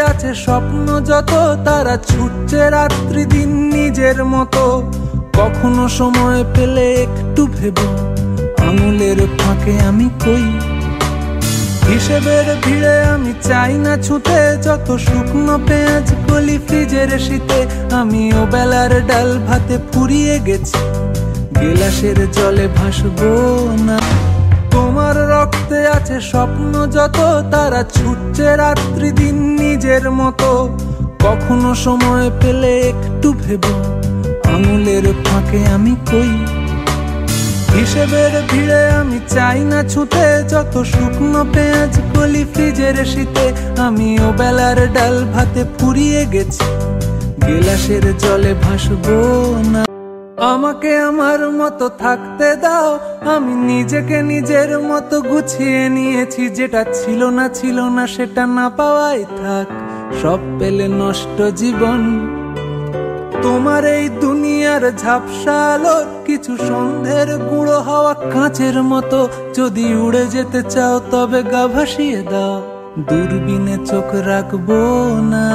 আছে স্বপ্ন যত, তারা ছুটছে রাত্রি দিন নিজের মতো। কখনো সময় পেলে একটু ভেবো, আঙুলের ফাঁকে আমি কই। হিসেবের ভিড়ে আমি চাই না ছুটে, যত শুকনো পেঁয়াজ কলি ফ্রিজের শীতে। আমি ও বেলার ডাল ভাতে ফুরিয়ে গেছি, গেলাসের জলে ভাসবো না। তোমার রক্তে আছে স্বপ্ন যত, তারা ছুটছে রাত্রি দিন নিজের মতো। কখনো সময় পেলে একটু ভেবো, আঙুলের ফাঁকে আমি কই। হিসেবের ভিড়ে আমি চাই না ছুটে, যত শুকনো পেঁয়াজ কলি ফ্রিজের শীতে। আমি ও বেলার ডাল ভাতে ফুরিয়ে গেছি, গেলাসের জলে ভাসবো না। আমাকে আমার মতো থাকতে দাও, আমি নিজেকে নিজের মতো গুছিয়ে নিয়েছি। যেটা ছিল না সেটা না পাওয়াই থাক, সব পেলে নষ্ট জীবন। তোমার এই দুনিয়ার ঝাপসা আলোর কিছু সন্ধ্যের গুঁড়ো হাওয়া কাঁচের মতো। যদি উড়ে যেতে চাও তবে গা ভাসিয়ে দাও, দূরবীনে চোখ রাখবো না।